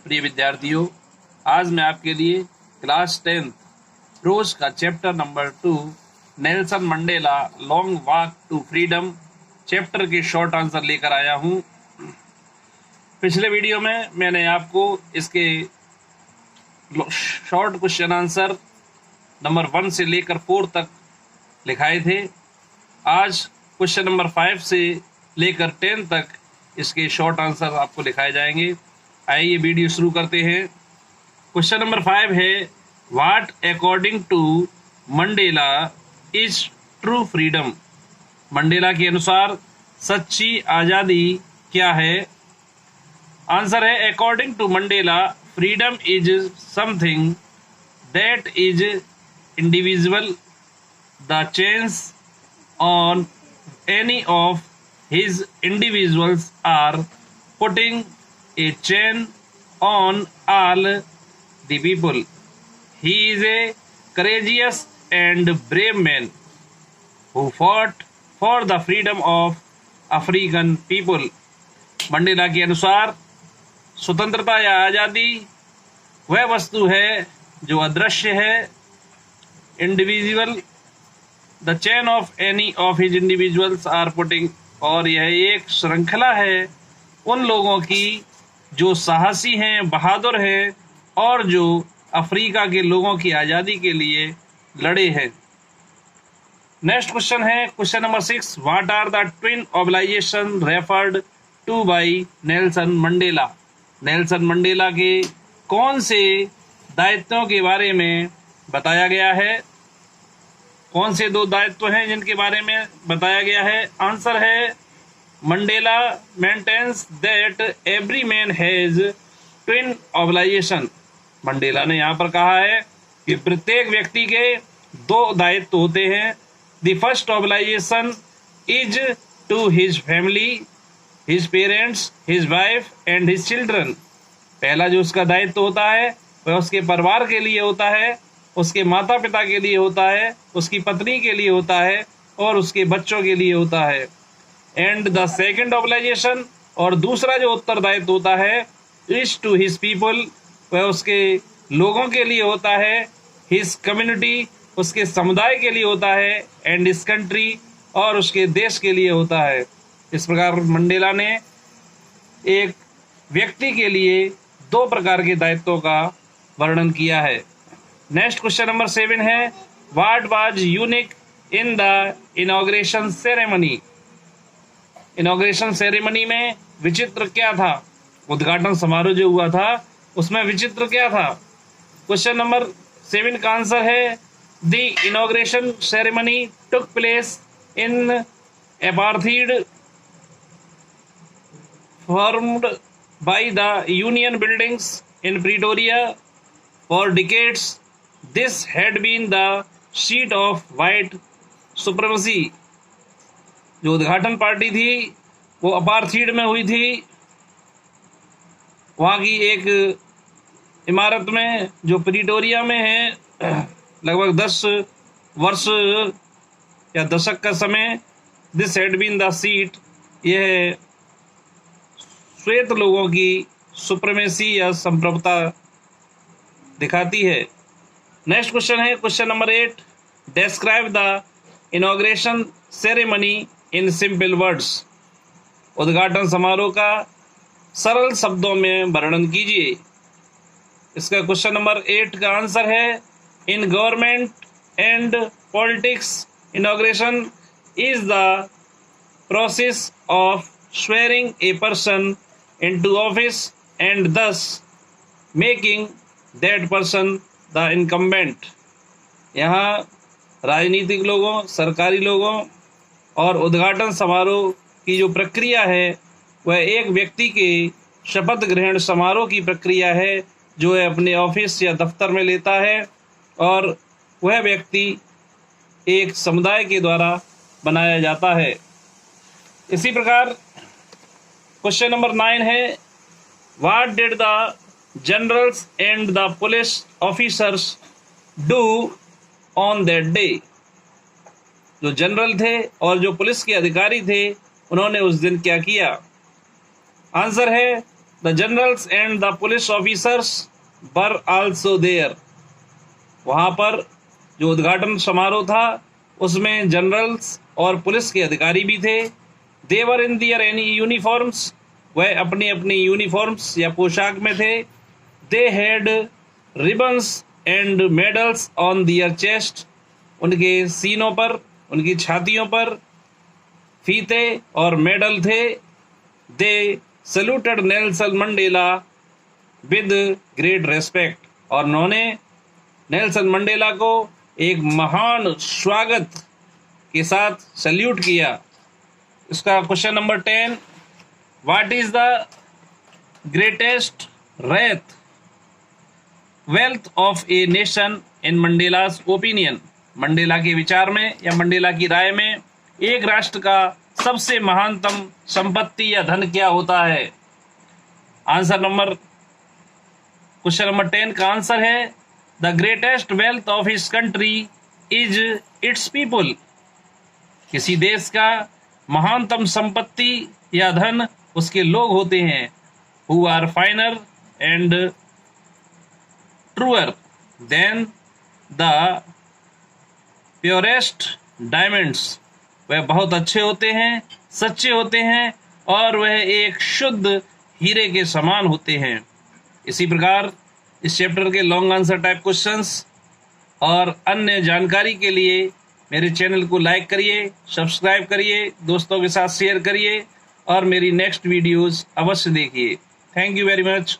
प्रिय विद्यार्थियों, आज मैं आपके लिए क्लास 10 प्रोज का chapter number 2 Nelson Mandela long walk to freedom chapter के शॉर्ट आंसर लेकर आया हूं। पिछले वीडियो में मैंने आपको इसके शॉर्ट क्वेश्चन आंसर नंबर 1 से लेकर 4 तक लिखाए थे। आज क्वेश्चन नंबर 5 से लेकर 10 तक इसके शॉर्ट आंसर आपको लिखाए जाएंगे। आइए वीडियो शुरू करते हैं। क्वेश्चन नंबर 5 है, what according to Mandela is true freedom. Mandela के अनुसार सच्ची आज़ादी क्या है? आंसर है, according to Mandela freedom is something that is individual the change on any of his individuals are putting a chain on all the people. He is a courageous and brave man who fought for the freedom of African people. Mandela के अनुसार स्वतंत्रता या आज़ादी वह वस्तु है जो अदृश्य है। Individual the chain of any of his individuals are putting, और यह एक श्रृंखला है उन लोगों की जो साहसी हैं, बहादुर हैं और जो अफ्रीका के लोगों की आज़ादी के लिए लड़े हैं। नेक्स्ट क्वेश्चन है question number 6, what are the twin obligation referred to by Nelson Mandela. Nelson Mandela के कौन से दायित्वों के बारे में बताया गया है? कौन से 2 दायित्व हैं जिनके बारे में बताया गया है? आंसर है, Mandela maintains that every man has twin obligation. Mandela ने यहाँ पर कहा है कि प्रत्येक व्यक्ति के 2 दायित्व होते हैं। The first obligation is to his family, his parents, his wife and his children. पहला जो उसका दायित्व होता है वह उसके परिवार के लिए होता है, उसके माता पिता के लिए होता है, उसकी पत्नी के लिए होता है और उसके बच्चों के लिए होता है। एंड द सेकंड ऑब्लाइजेशन, और दूसरा जो उत्तरदायित्व होता है, इज टू हिज पीपल, वह उसके लोगों के लिए होता है, हिज कम्युनिटी, उसके समुदाय के लिए होता है, एंड हिज कंट्री, और उसके देश के लिए होता है। इस प्रकार मंडेला ने एक व्यक्ति के लिए 2 प्रकार के दायित्वों का वर्णन किया है। नेक्स्ट क्वेश्चन नंबर 7 है, what was unique in the inauguration ceremony. Inauguration ceremony में विचित्र क्या था? उद्घाटन समारोह जो हुआ था उसमें विचित्र क्या था? क्वेश्चन नंबर 7 का आंसर है, the inauguration ceremony took place in apartheid formed by the Union Buildings in Pretoria for decades. This had been the seat of white supremacy. जो उद्घाटन पार्टी थी वो अपार्थीड में हुई थी। वहाँ की एक इमारत में जो प्रिटोरिया में है, लगभग 10 वर्ष या दशक का समय, this had been the seat, यह श्वेत लोगों की सुप्रीमेसी या संप्रभुता दिखाती है। नेक्स्ट क्वेश्चन है question number 8, describe the inauguration ceremony in simple words. उद्घाटन समारोह का सरल शब्दों में वर्णन कीजिए। इसका क्वेश्चन नंबर 8 का आंसर है, in government and politics inauguration is the process of swearing a person into office and दस making that person the incumbent. यहाँ राजनीतिक लोगों, सरकारी लोगों और उद्घाटन समारोह की जो प्रक्रिया है वह एक व्यक्ति के शपथ ग्रहण समारोह की प्रक्रिया है जो है अपने ऑफिस या दफ्तर में लेता है, और वह व्यक्ति एक समुदाय के द्वारा बनाया जाता है। इसी प्रकार क्वेश्चन नंबर 9 है, what did the generals and the police officers do on that day। जो जनरल थे और जो पुलिस के अधिकारी थे उन्होंने उस दिन क्या किया? आंसर है, the generals and the police officers were also there. वहाँ पर जो उद्घाटन समारोह था उसमें जनरल्स और पुलिस के अधिकारी भी थे। दे वर इन दियर एनी यूनिफॉर्म्स, वह अपनी अपनी यूनिफॉर्म्स या पोशाक में थे। They had ribbons and medals on their chest, उनके सीनों पर, उनकी छातियों पर फीते और मेडल थे। They saluted Nelson Mandela with great respect, और उन्होंने नेल्सन मंडेला को एक महान स्वागत के साथ सल्यूट किया। इसका question number 10, what is the greatest wealth of a nation in Mandela's opinion. Mandela के विचार में या मंडेला की राय में एक राष्ट्र का सबसे महानतम संपत्ति या धन क्या होता है। क्वेश्चन नंबर 10 का आंसर है the greatest wealth of his country is it's people. किसी देश का महानतम संपत्ति या धन उसके लोग होते हैं। Who are finer and truer than the purest diamonds, वह बहुत अच्छे होते हैं, सच्चे होते हैं और वह एक शुद्ध हीरे के समान होते हैं। इसी प्रकार इस चैप्टर के लॉन्ग आंसर टाइप क्वेश्चंस और अन्य जानकारी के लिए मेरे चैनल को लाइक करिए, सब्सक्राइब करिए, दोस्तों के साथ शेयर करिए और मेरी नेक्स्ट वीडियोस अवश्य देखिए। Thank you very much.